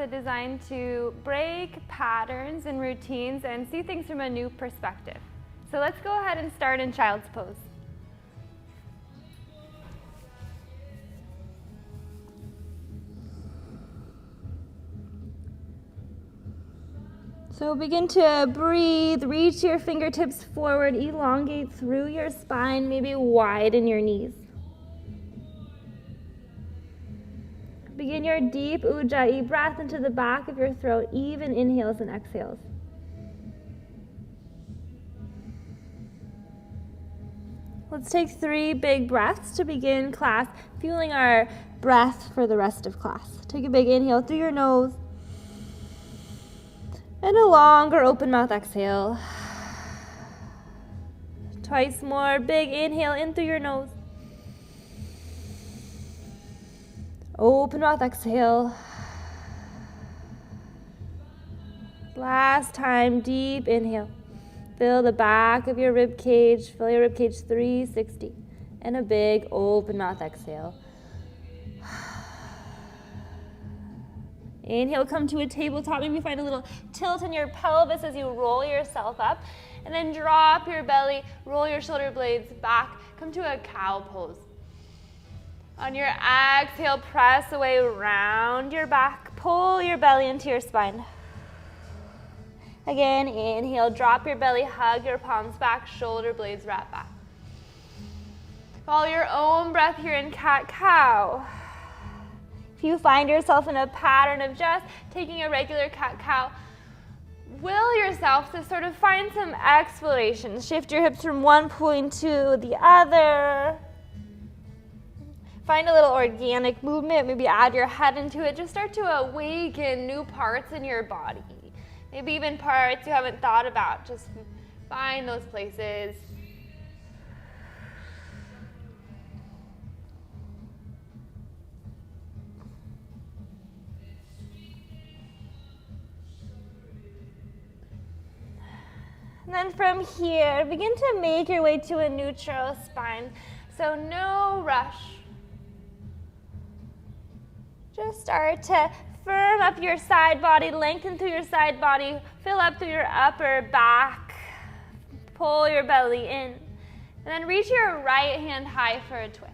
designed to break patterns and routines and see things from a new perspective. So let's go ahead and start in child's pose. So begin to breathe, reach your fingertips forward, elongate through your spine, maybe widen your knees. Begin your deep Ujjayi breath into the back of your throat, even inhales and exhales. Let's take 3 big breaths to begin class, fueling our breath for the rest of class. Take a big inhale through your nose. And a longer open mouth exhale. Twice more, big inhale in through your nose. Open mouth exhale. Last time, deep inhale. Fill the back of your rib cage, fill your rib cage 360. And a big open mouth exhale. Inhale, come to a tabletop. Maybe find a little tilt in your pelvis as you roll yourself up. And then drop your belly, roll your shoulder blades back. Come to a cow pose. On your exhale, press away around your back. Pull your belly into your spine. Again, inhale, drop your belly, hug your palms back, shoulder blades wrap back. Follow your own breath here in cat-cow. If you find yourself in a pattern of just taking a regular cat-cow, will yourself to sort of find some exploration. Shift your hips from one point to the other. Find a little organic movement, maybe add your head into it. Just start to awaken new parts in your body. Maybe even parts you haven't thought about. Just find those places. And then from here, begin to make your way to a neutral spine. So no rush. Just start to firm up your side body, lengthen through your side body, fill up through your upper back, pull your belly in, and then reach your right hand high for a twist.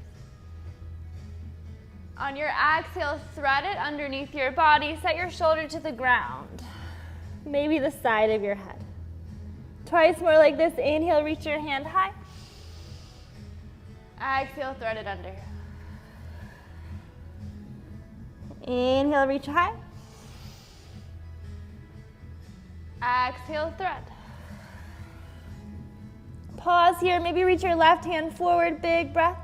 On your exhale, thread it underneath your body, set your shoulder to the ground, maybe the side of your head. Twice more like this. Inhale, reach your hand high. Exhale, thread it under. Inhale, reach high. Exhale, thread. Pause here, maybe reach your left hand forward, big breath.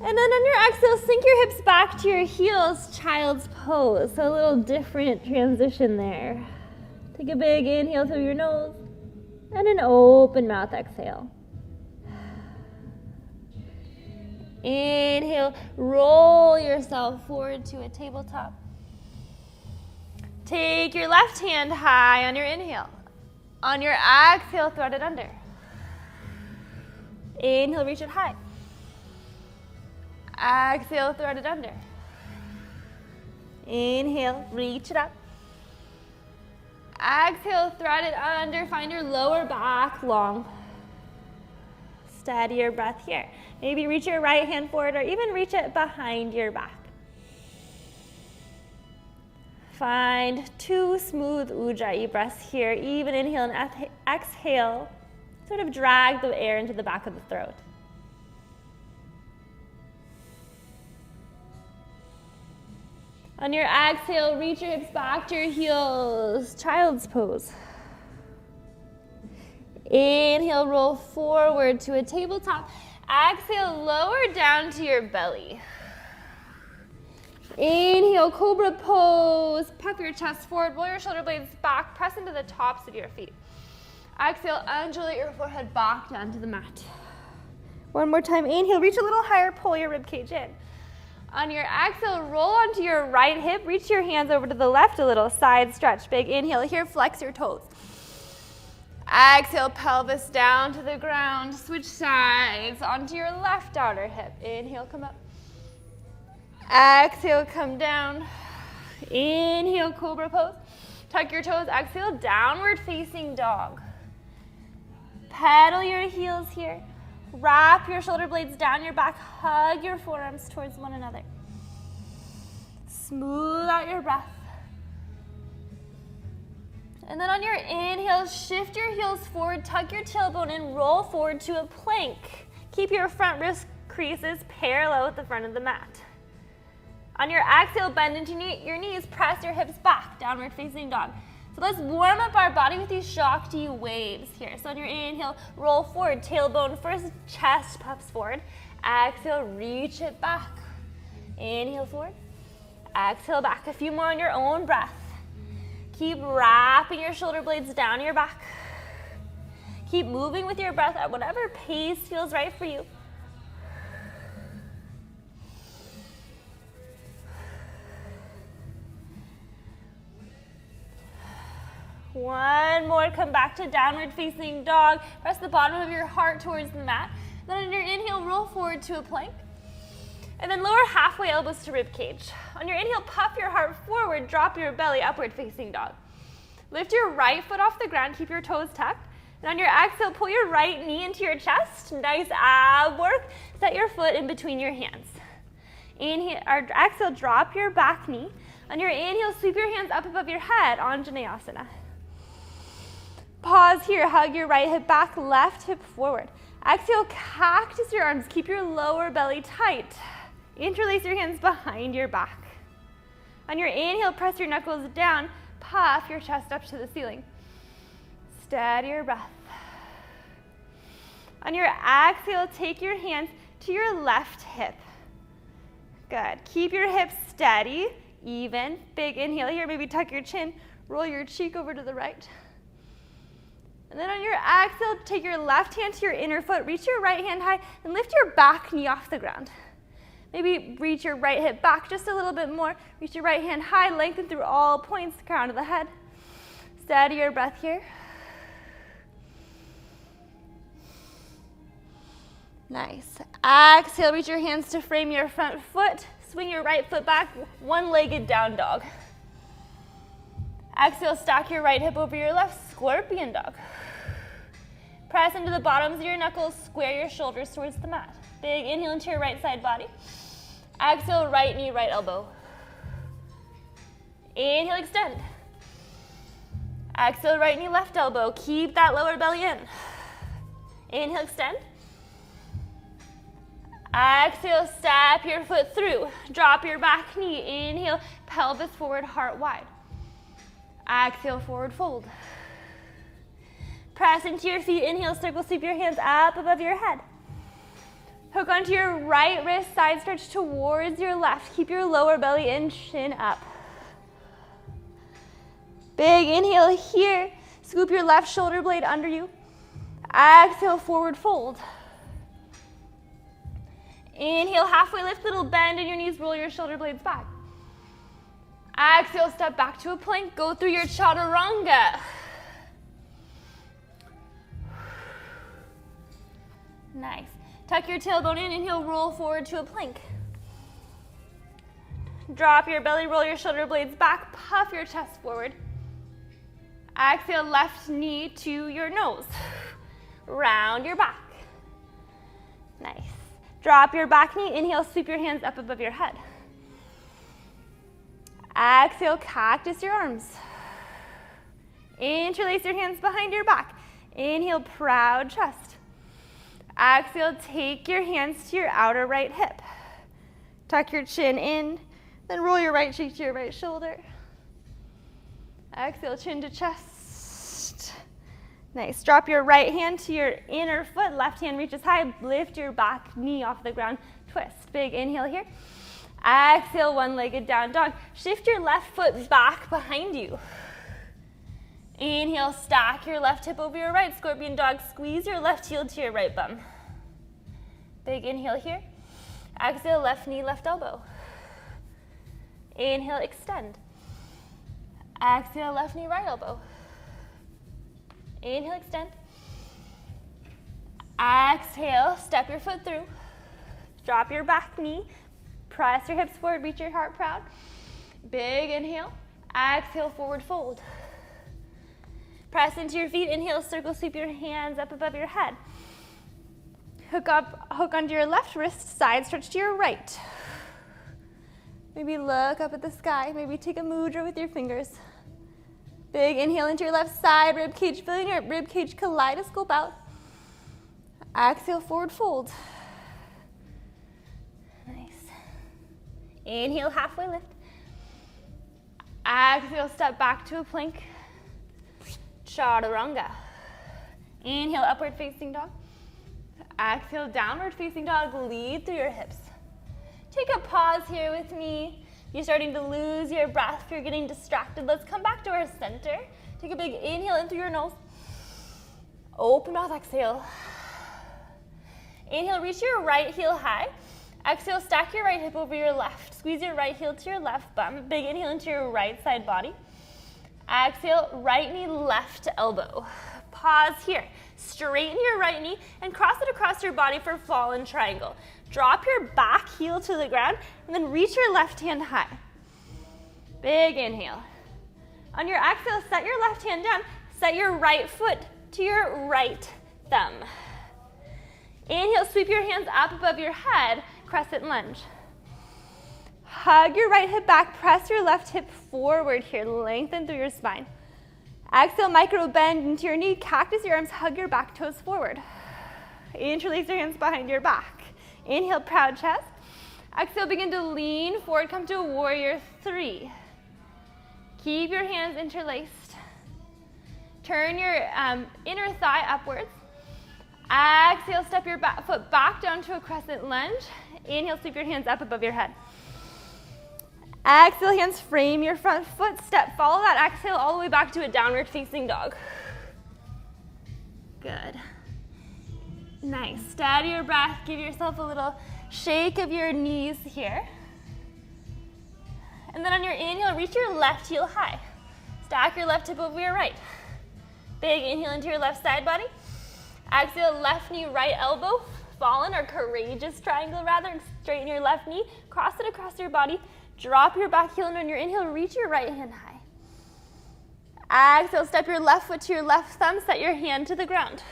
And then on your exhale, sink your hips back to your heels, child's pose. So a little different transition there. Take a big inhale through your nose and an open mouth exhale. Inhale, roll yourself forward to a tabletop. Take your left hand high on your inhale. On your exhale, thread it under. Inhale, reach it high. Exhale, thread it under. Inhale, reach it up. Exhale, thread it under. Find your lower back long. Steady your breath here. Maybe reach your right hand forward or even reach it behind your back. Find 2 smooth Ujjayi breaths here. Even inhale and exhale. Sort of drag the air into the back of the throat. On your exhale, reach your hips back to your heels. Child's pose. Inhale, roll forward to a tabletop. Exhale, lower down to your belly. Inhale, cobra pose. Puff your chest forward, roll your shoulder blades back, press into the tops of your feet. Exhale, undulate your forehead back down to the mat. One more time, inhale, reach a little higher, pull your rib cage in. On your exhale, roll onto your right hip, reach your hands over to the left a little, side stretch, big inhale here, flex your toes. Exhale, pelvis down to the ground, switch sides onto your left outer hip. Inhale, come up. Exhale, come down. Inhale, cobra pose. Tuck your toes, exhale, downward facing dog. Pedal your heels here. Wrap your shoulder blades down your back. Hug your forearms towards one another. Smooth out your breath. And then on your inhale, shift your heels forward, tuck your tailbone and roll forward to a plank. Keep your front wrist creases parallel with the front of the mat. On your exhale, bend into your knees, press your hips back, downward facing dog. So let's warm up our body with these Shakti waves here. So on your inhale, roll forward, tailbone first, chest puffs forward. Exhale, reach it back. Inhale forward, exhale back. A few more on your own breath. Keep wrapping your shoulder blades down your back. Keep moving with your breath at whatever pace feels right for you. One more, come back to downward facing dog. Press the bottom of your heart towards the mat. Then on your inhale, roll forward to a plank. And then lower halfway elbows to rib cage. On your inhale, puff your heart forward, drop your belly, upward facing dog. Lift your right foot off the ground, keep your toes tucked. And on your exhale, pull your right knee into your chest. Nice ab work. Set your foot in between your hands. Inhale, or exhale, drop your back knee. On your inhale, sweep your hands up above your head, Anjaneyasana. Pause here, hug your right hip back, left hip forward. Exhale, cactus your arms, keep your lower belly tight. Interlace your hands behind your back. On your inhale, press your knuckles down, puff your chest up to the ceiling. Steady your breath. On your exhale, take your hands to your left hip. Good. Keep your hips steady, even. Big inhale here, maybe tuck your chin, roll your cheek over to the right. And then on your exhale, take your left hand to your inner foot, reach your right hand high, and lift your back knee off the ground. Maybe reach your right hip back just a little bit more. Reach your right hand high, lengthen through all points, crown of the head. Steady your breath here. Nice. Exhale, reach your hands to frame your front foot. Swing your right foot back, one-legged down dog. Exhale, stack your right hip over your left, scorpion dog. Press into the bottoms of your knuckles, square your shoulders towards the mat. Big inhale into your right side body. Exhale, right knee, right elbow. Inhale, extend. Exhale, right knee, left elbow. Keep that lower belly in. Inhale, extend. Exhale, step your foot through. Drop your back knee. Inhale, pelvis forward, heart wide. Exhale, forward fold. Press into your feet. Inhale, circle, sweep your hands up above your head. Hook onto your right wrist, side stretch towards your left. Keep your lower belly in, chin up. Big inhale here. Scoop your left shoulder blade under you. Exhale, forward fold. Inhale, halfway lift, little bend in your knees, roll your shoulder blades back. Exhale, step back to a plank, go through your chaturanga. Nice. Tuck your tailbone in, inhale, roll forward to a plank. Drop your belly, roll your shoulder blades back, puff your chest forward. Exhale, left knee to your nose. Round your back. Nice. Drop your back knee, inhale, sweep your hands up above your head. Exhale, cactus your arms. Interlace your hands behind your back. Inhale, proud chest. Exhale, take your hands to your outer right hip. Tuck your chin in, then roll your right cheek to your right shoulder. Exhale, chin to chest. Nice. Drop your right hand to your inner foot. Left hand reaches high. Lift your back knee off the ground. Twist. Big inhale here. Exhale, one-legged down dog. Shift your left foot back behind you. Inhale, stack your left hip over your right. Scorpion dog. Squeeze your left heel to your right bum. Big inhale here. Exhale, left knee, left elbow. Inhale, extend. Exhale, left knee, right elbow. Inhale, extend. Exhale, step your foot through. Drop your back knee. Press your hips forward, reach your heart proud. Big inhale. Exhale, forward fold. Press into your feet. Inhale, circle sweep your hands up above your head. Hook onto your left wrist, side stretch to your right. Maybe look up at the sky. Maybe take a mudra with your fingers. Big inhale into your left side, rib cage, filling your rib cage kaleidoscope out. Exhale, forward fold. Nice. Inhale, halfway lift. Exhale, step back to a plank. Chaturanga. Inhale, upward facing dog. Exhale, downward facing dog. Lead through your hips. Take a pause here with me. If you're starting to lose your breath, if you're getting distracted, let's come back to our center. Take a big inhale in through your nose. Open mouth, exhale. Inhale, reach your right heel high. Exhale, stack your right hip over your left. Squeeze your right heel to your left bum. Big inhale into your right side body. Exhale, right knee, left elbow. Pause here. Straighten your right knee and cross it across your body for fallen triangle. Drop your back heel to the ground and then reach your left hand high. Big inhale. On your exhale, set your left hand down. Set your right foot to your right thumb. Inhale, sweep your hands up above your head, crescent lunge. Hug your right hip back, press your left hip forward here, lengthen through your spine. Exhale, micro bend into your knee, cactus your arms, hug your back toes forward. Interlace your hands behind your back. Inhale, proud chest. Exhale, begin to lean forward, come to a warrior 3. Keep your hands interlaced. Turn your inner thigh upwards. Exhale, step your foot back down to a crescent lunge. Inhale, sweep your hands up above your head. Exhale, hands frame your front foot. Follow that exhale all the way back to a downward facing dog. Good. Nice. Steady your breath. Give yourself a little shake of your knees here. And then on your inhale, reach your left heel high. Stack your left hip over your right. Big inhale into your left side body. Exhale, left knee, right elbow. Fallen or courageous triangle rather. Straighten your left knee. Cross it across your body. Drop your back heel, and on your inhale, reach your right hand high. Exhale, step your left foot to your left thumb. Set your hand to the ground.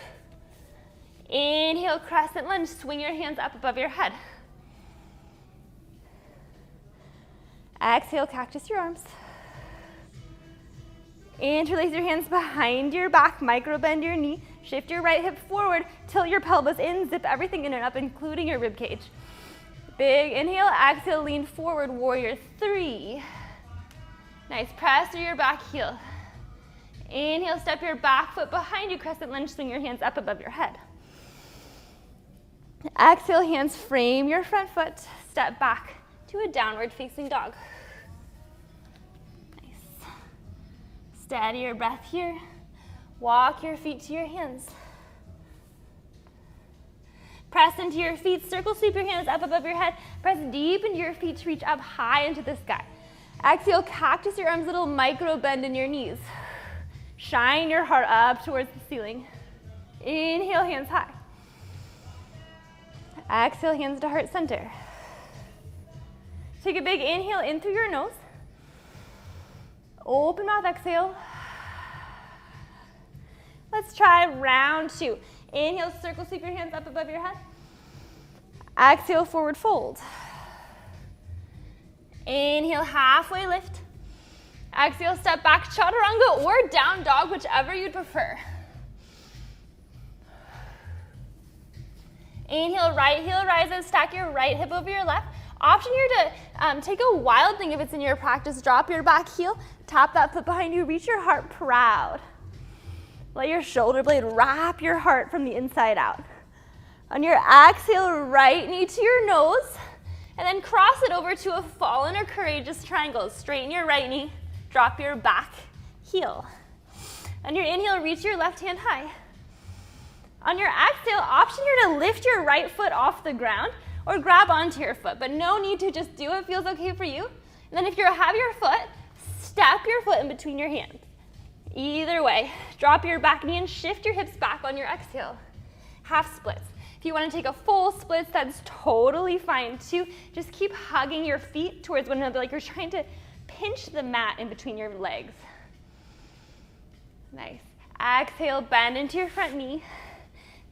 Inhale, crescent lunge. Swing your hands up above your head. Exhale, cactus your arms. Interlace your hands behind your back. Micro bend your knee. Shift your right hip forward. Tilt your pelvis in. Zip everything in and up, including your rib cage. Big inhale. Exhale, lean forward. Warrior 3. Nice. Press through your back heel. Inhale, step your back foot behind you. Crescent lunge. Swing your hands up above your head. Exhale, hands frame your front foot. Step back to a downward facing dog. Nice. Steady your breath here. Walk your feet to your hands. Press into your feet. Circle sweep your hands up above your head. Press deep into your feet to reach up high into the sky. Exhale, cactus your arms, little micro bend in your knees. Shine your heart up towards the ceiling. Inhale, hands high. Exhale, hands to heart center. Take a big inhale in through your nose. Open mouth, exhale. Let's try round 2. Inhale, circle sweep your hands up above your head. Exhale, forward fold. Inhale, halfway lift. Exhale, step back, chaturanga or down dog, whichever you'd prefer. Inhale, right heel rises, stack your right hip over your left. Option here to take a wild thing if it's in your practice. Drop your back heel, tap that foot behind you, reach your heart proud. Let your shoulder blade wrap your heart from the inside out. On your exhale, right knee to your nose, and then cross it over to a fallen or courageous triangle. Straighten your right knee, drop your back heel. On your inhale, reach your left hand high. On your exhale, option here to lift your right foot off the ground or grab onto your foot, but no need to, just do what feels okay for you. And then if you have your foot, step your foot in between your hands. Either way, drop your back knee and shift your hips back on your exhale. Half splits. If you want to take a full split, that's totally fine too. Just keep hugging your feet towards one another like you're trying to pinch the mat in between your legs. Nice. Exhale, bend into your front knee.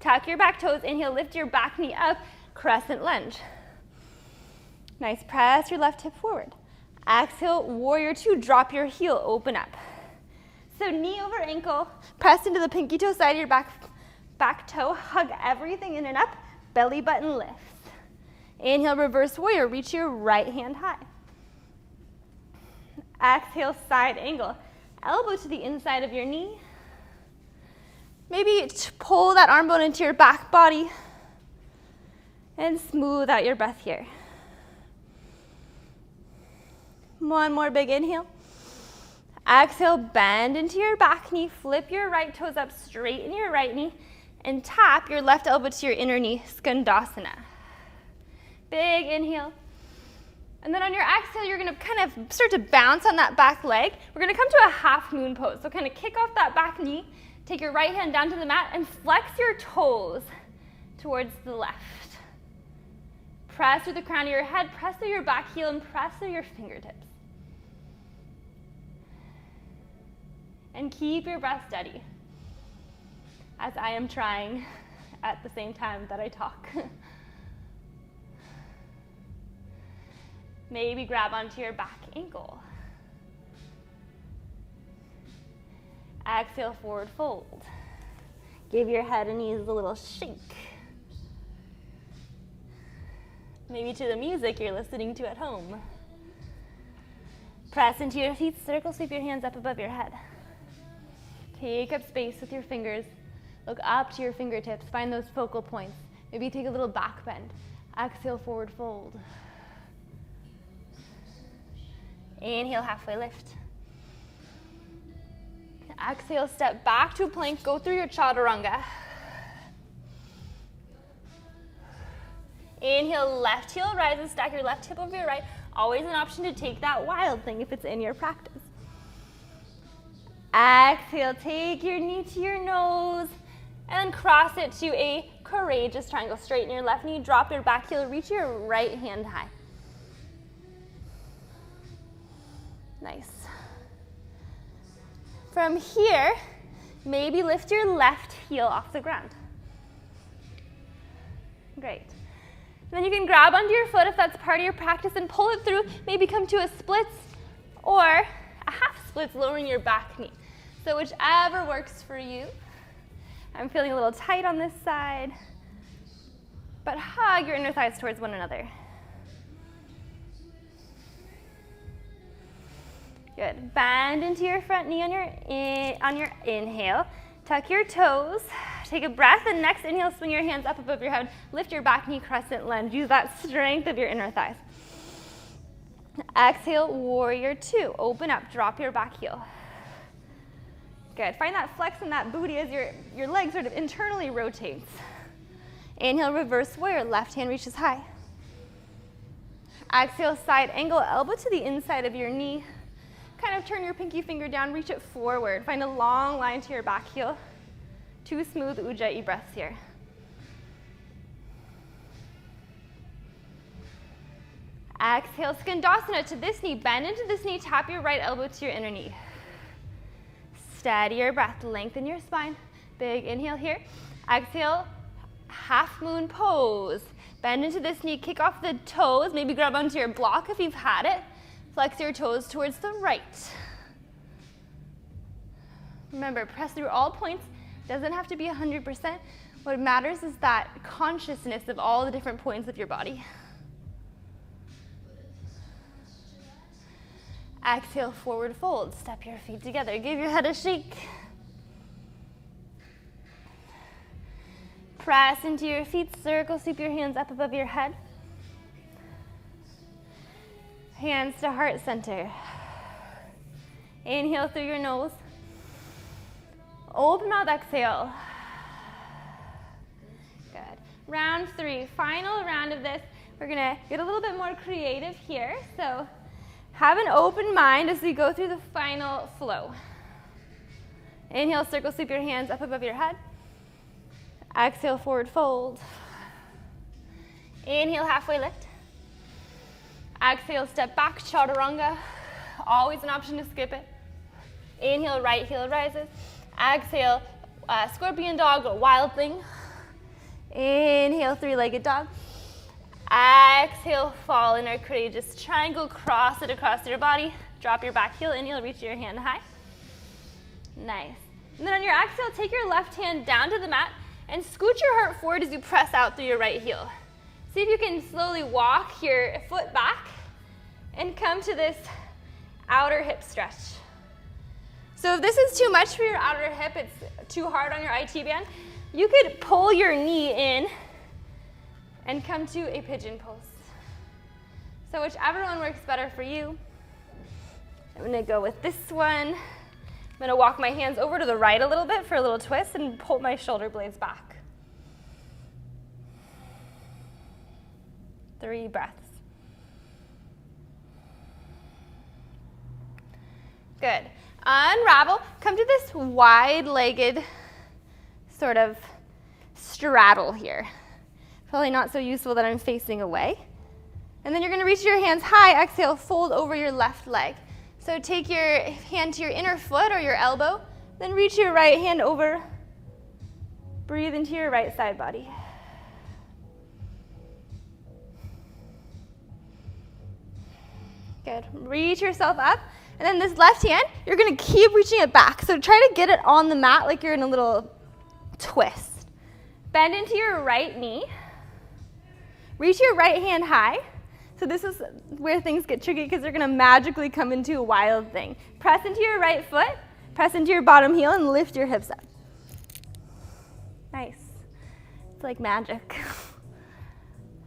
Tuck your back toes. Inhale, lift your back knee up, crescent lunge. Nice, press your left hip forward. Exhale, warrior two, drop your heel, open up. So knee over ankle, press into the pinky toe side of your back toe, hug everything in and up, belly button lifts. Inhale, reverse warrior, reach your right hand high. Exhale, side angle, elbow to the inside of your knee. Maybe pull that arm bone into your back body and smooth out your breath here. One more big inhale. Exhale, bend into your back knee, flip your right toes up, straighten your right knee, and tap your left elbow to your inner knee, Skandasana. Big inhale. And then on your exhale, you're gonna kind of start to bounce on that back leg. We're gonna come to a half moon pose. So kind of kick off that back knee, take your right hand down to the mat, and flex your toes towards the left. Press through the crown of your head, press through your back heel, and press through your fingertips. And keep your breath steady, as I am trying at the same time that I talk. Maybe grab onto your back ankle. Exhale, forward fold. Give your head and knees a little shake. Maybe to the music you're listening to at home. Press into your feet, circle, sweep your hands up above your head. Take up space with your fingers. Look up to your fingertips. Find those focal points. Maybe take a little back bend. Exhale, forward fold. Inhale, halfway lift. Exhale, step back to a plank. Go through your chaturanga. Inhale, left heel rises. Stack your left hip over your right. Always an option to take that wild thing if it's in your practice. Exhale, take your knee to your nose and then cross it to a courageous triangle. Straighten your left knee, drop your back heel, reach your right hand high. Nice. From here, maybe lift your left heel off the ground. Great. And then you can grab onto your foot if that's part of your practice and pull it through. Maybe come to a splits or a half splits, lowering your back knee. So whichever works for you. I'm feeling a little tight on this side, but hug your inner thighs towards one another. Good. Bend into your front knee on your inhale. Tuck your toes. Take a breath, and next inhale, swing your hands up above your head. Lift your back knee, crescent lunge. Use that strength of your inner thighs. Exhale, warrior two. Open up, drop your back heel. Good. Find that flex in that booty as your leg sort of internally rotates. Inhale, reverse warrior. Left hand reaches high. Exhale, side angle, elbow to the inside of your knee. Kind of turn your pinky finger down, reach it forward. Find a long line to your back heel. 2 smooth Ujjayi breaths here. Exhale, Skandasana to this knee. Bend into this knee, tap your right elbow to your inner knee. Steady your breath, lengthen your spine. Big inhale here. Exhale, half moon pose. Bend into this knee, kick off the toes. Maybe grab onto your block if you've had it. Flex your toes towards the right. Remember, press through all points. Doesn't have to be 100%. What matters is that consciousness of all the different points of your body. Exhale, forward fold. Step your feet together. Give your head a shake. Press into your feet. Circle, sweep your hands up above your head. Hands to heart center. Inhale through your nose. Open mouth, exhale. Good. Round 3, final round of this. We're gonna get a little bit more creative here. So have an open mind as we go through the final flow. Inhale, circle, sweep your hands up above your head. Exhale, forward fold. Inhale, halfway lift. Exhale, step back, chaturanga. Always an option to skip it. Inhale, right heel rises. Exhale, scorpion dog or wild thing. Inhale, three-legged dog. Exhale, fall in our courageous triangle. Cross it across your body. Drop your back heel. Inhale, reach your hand high. Nice. And then on your exhale, take your left hand down to the mat and scoot your heart forward as you press out through your right heel. See if you can slowly walk your foot back and come to this outer hip stretch. So if this is too much for your outer hip, it's too hard on your IT band, you could pull your knee in and come to a pigeon pose. So whichever one works better for you. I'm gonna go with this one. I'm gonna walk my hands over to the right a little bit for a little twist and pull my shoulder blades back. 3 breaths. Good. Unravel. Come to this wide-legged sort of straddle here. Probably not so useful that I'm facing away. And then you're going to reach your hands high. Exhale, fold over your left leg. So take your hand to your inner foot or your elbow, then reach your right hand over. Breathe into your right side body. Good. Reach yourself up. And then this left hand, you're going to keep reaching it back. So try to get it on the mat like you're in a little twist. Bend into your right knee. Reach your right hand high. So this is where things get tricky because they're going to magically come into a wild thing. Press into your right foot. Press into your bottom heel and lift your hips up. Nice. It's like magic.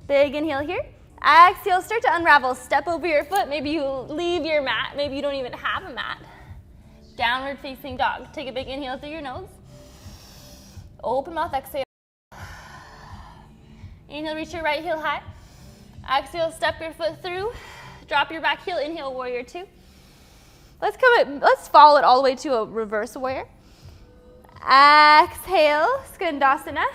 Big inhale here. Exhale, start to unravel. Step over your foot. Maybe you leave your mat. Maybe you don't even have a mat. Downward facing dog. Take a big inhale through your nose. Open mouth, exhale. Inhale, reach your right heel high. Exhale, step your foot through. Drop your back heel. Inhale, warrior 2. Let's follow it all the way to a reverse warrior. Exhale, skandasana.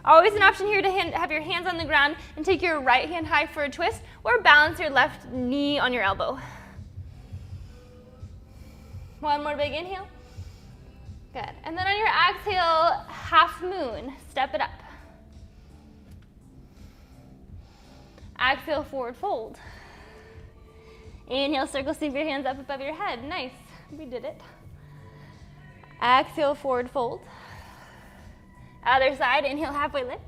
Always an option here to have your hands on the ground and take your right hand high for a twist or balance your left knee on your elbow. One more big inhale. Good. And then on your exhale, half moon, step it up. Exhale, forward fold. Inhale, circle, sweep your hands up above your head. Nice. We did it. Exhale, forward fold. Other side, inhale, halfway lift.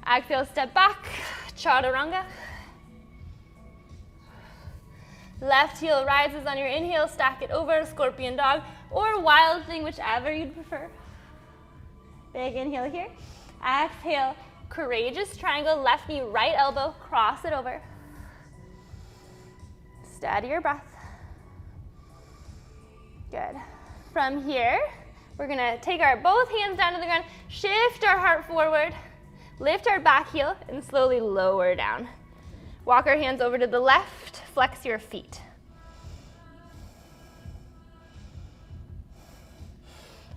Exhale, step back, chaturanga. Left heel rises on your inhale, stack it over, scorpion dog, or wild thing, whichever you'd prefer. Big inhale here. Exhale, courageous triangle, left knee, right elbow, cross it over. Steady your breath. Good. From here, we're gonna take our both hands down to the ground, shift our heart forward, lift our back heel, and slowly lower down. Walk our hands over to the left, flex your feet.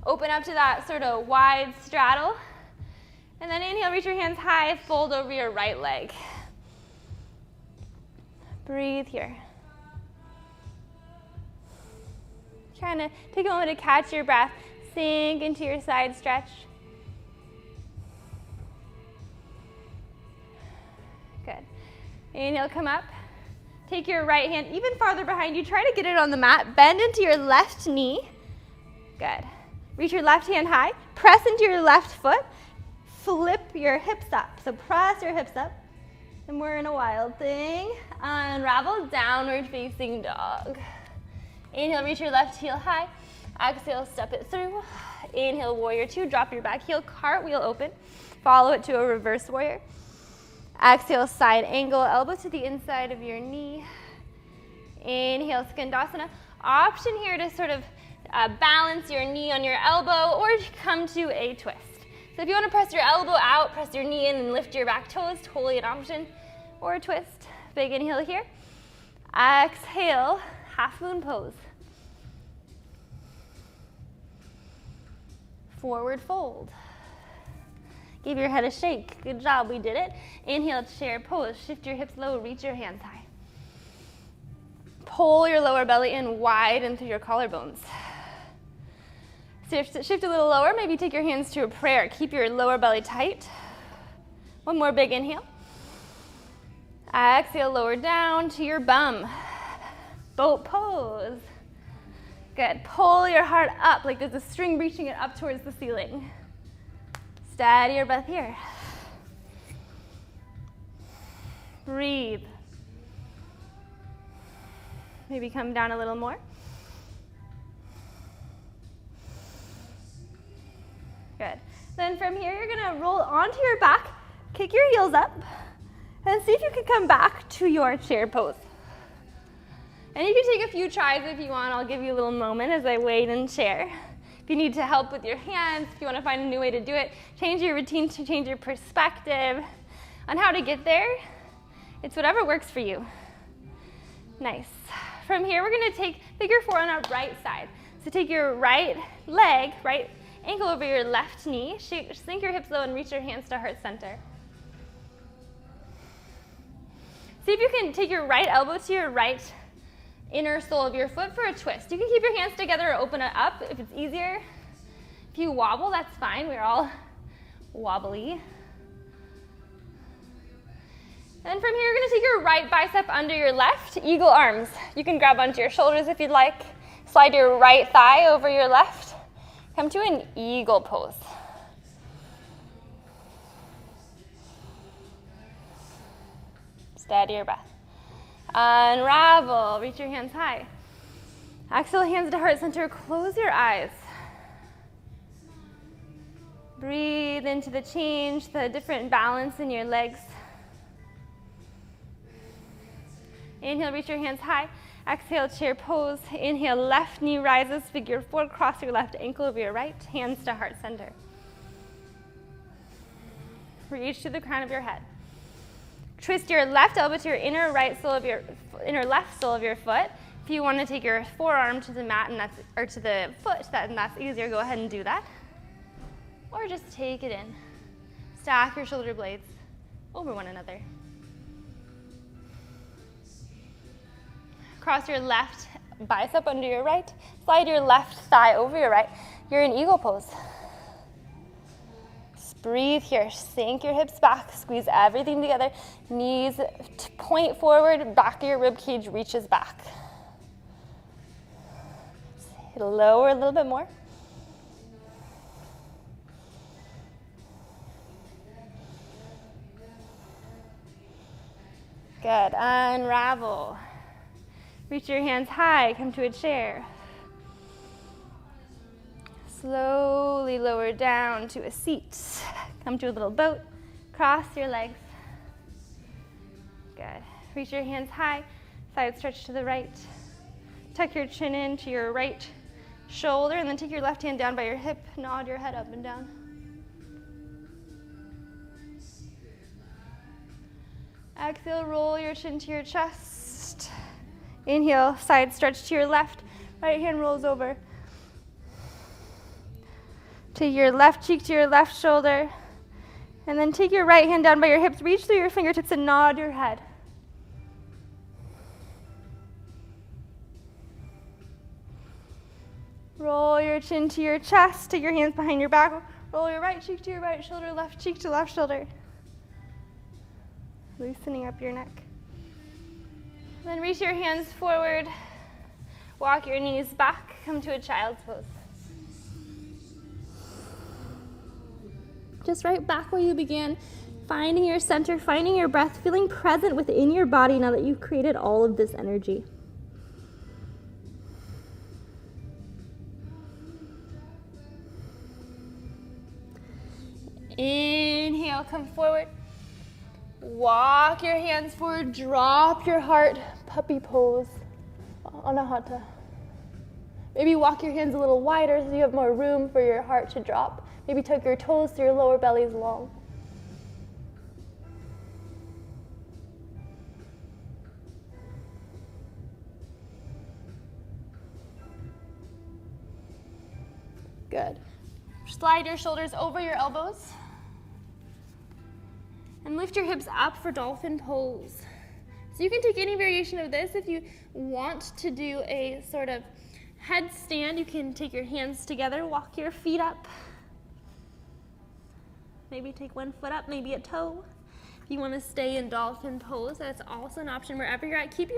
Open up to that sort of wide straddle. And then inhale, reach your hands high, fold over your right leg. Breathe here. Trying to take a moment to catch your breath. Sink into your side stretch. Good. Inhale, come up. Take your right hand even farther behind you. Try to get it on the mat. Bend into your left knee. Good. Reach your left hand high. Press into your left foot. Flip your hips up. So press your hips up. And we're in a wild thing. Unravel, downward facing dog. Inhale, reach your left heel high. Exhale, step it through. Inhale, warrior 2. Drop your back heel, cartwheel open. Follow it to a reverse warrior. Exhale, side angle, elbow to the inside of your knee. Inhale, skandasana. Option here to sort of balance your knee on your elbow or come to a twist. So if you want to press your elbow out, press your knee in and lift your back toes, totally an option. Or a twist. Big inhale here. Exhale, half moon pose. Forward fold. Give your head a shake. Good job, we did it. Inhale, chair pose. Shift your hips low, reach your hands high. Pull your lower belly in wide and through your collarbones. Shift a little lower, maybe take your hands to a prayer. Keep your lower belly tight. One more big inhale. Exhale, lower down to your bum. Boat pose. Good. Pull your heart up like there's a string reaching it up towards the ceiling. Steady your breath here. Breathe. Maybe come down a little more. Good. Then from here, you're gonna roll onto your back, kick your heels up, and see if you can come back to your chair pose. And you can take a few tries if you want. I'll give you a little moment as I wait and share. If you need to help with your hands, if you want to find a new way to do it, change your routine to change your perspective on how to get there. It's whatever works for you. Nice. From here, we're going to take figure four on our right side. So take your right leg, right ankle over your left knee, sink your hips low and reach your hands to heart center. See if you can take your right elbow to your right inner sole of your foot for a twist. You can keep your hands together or open it up if it's easier. If you wobble, that's fine. We're all wobbly. And from here, you're going to take your right bicep under your left, eagle arms. You can grab onto your shoulders if you'd like. Slide your right thigh over your left. Come to an eagle pose. Steady your breath. Unravel, reach your hands high. Exhale, hands to heart center, close your eyes. Breathe into the change, the different balance in your legs. Inhale, reach your hands high. Exhale, chair pose. Inhale, left knee rises, figure four, cross your left ankle over your right, hands to heart center. Reach to the crown of your head. Twist your left elbow to your inner left sole of your foot. If you want to take your forearm to the mat or to the foot, and that's easier, go ahead and do that. Or just take it in. Stack your shoulder blades over one another. Cross your left bicep under your right. Slide your left thigh over your right. You're in eagle pose. Breathe here, sink your hips back, squeeze everything together. Knees point forward, back of your rib cage reaches back. Lower a little bit more. Good, unravel. Reach your hands high, come to a chair. Slowly lower down to a seat. Come to a little boat. Cross your legs. Good. Reach your hands high. Side stretch to the right. Tuck your chin into your right shoulder and then take your left hand down by your hip. Nod your head up and down. Exhale, roll your chin to your chest. Inhale, side stretch to your left. Right hand rolls over. Take your left cheek to your left shoulder. And then take your right hand down by your hips. Reach through your fingertips and nod your head. Roll your chin to your chest. Take your hands behind your back. Roll your right cheek to your right shoulder, left cheek to left shoulder. Loosening up your neck. Then reach your hands forward. Walk your knees back. Come to a child's pose. Just right back where you began, finding your center, finding your breath, feeling present within your body now that you've created all of this energy. Inhale, come forward. Walk your hands forward, drop your heart, puppy pose, anahata. Maybe walk your hands a little wider so you have more room for your heart to drop. Maybe tuck your toes so your lower belly is long. Good. Slide your shoulders over your elbows. And lift your hips up for dolphin pose. So you can take any variation of this. If you want to do a sort of headstand, you can take your hands together, walk your feet up. Maybe take one foot up, maybe a toe. If you want to stay in dolphin pose, that's also an option wherever you're at. Keep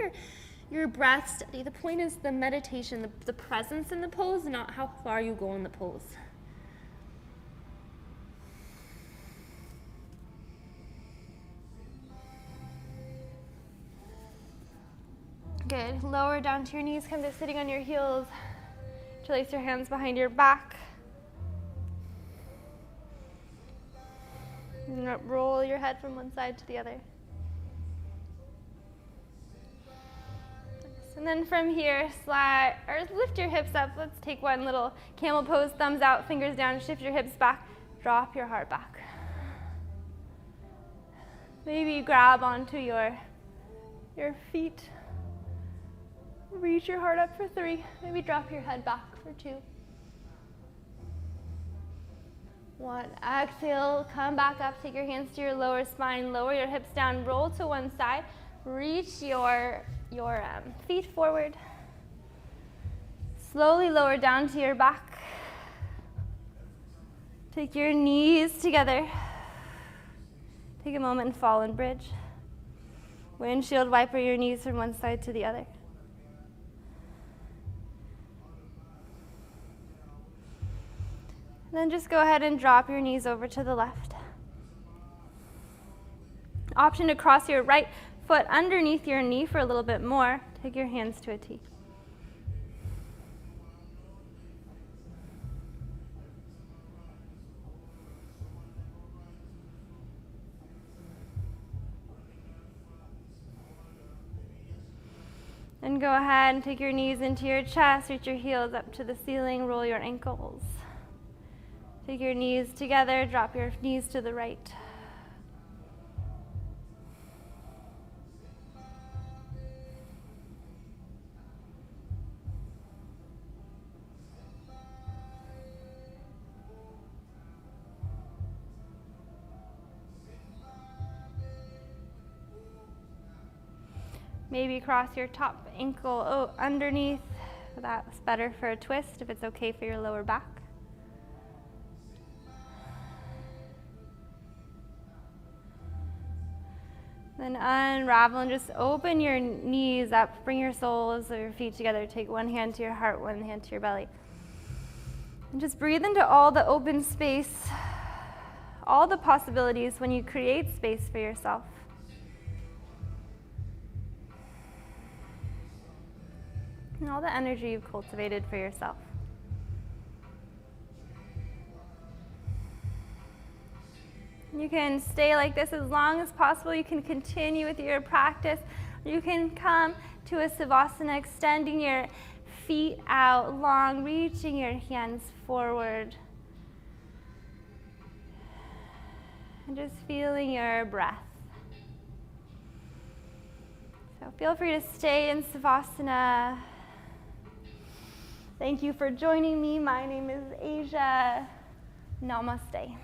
your breath steady. The point is the meditation, the presence in the pose, not how far you go in the pose. Good. Lower down to your knees. Come to sitting on your heels. Interlace your hands behind your back. And roll your head from one side to the other. And then from here, slide or lift your hips up. Let's take one little camel pose. Thumbs out, fingers down. Shift your hips back. Drop your heart back. Maybe you grab onto your feet. Reach your heart up for 3. Maybe drop your head back for 2. 1. Exhale, come back up. Take your hands to your lower spine. Lower your hips down. Roll to one side. Reach your feet forward. Slowly lower down to your back. Take your knees together. Take a moment and fall and bridge. Windshield wiper your knees from one side to the other. Then just go ahead and drop your knees over to the left. Option to cross your right foot underneath your knee for a little bit more. Take your hands to a T. Then go ahead and take your knees into your chest, reach your heels up to the ceiling, roll your ankles. Take your knees together, drop your knees to the right. Maybe cross your top ankle underneath. That's better for a twist if it's okay for your lower back. Then unravel and just open your knees up. Bring your soles of your feet together. Take one hand to your heart, one hand to your belly. And just breathe into all the open space, all the possibilities when you create space for yourself. And all the energy you've cultivated for yourself. You can stay like this as long as possible. You can continue with your practice. You can come to a Savasana, extending your feet out long, reaching your hands forward. And just feeling your breath. So feel free to stay in Savasana. Thank you for joining me. My name is Asia. Namaste.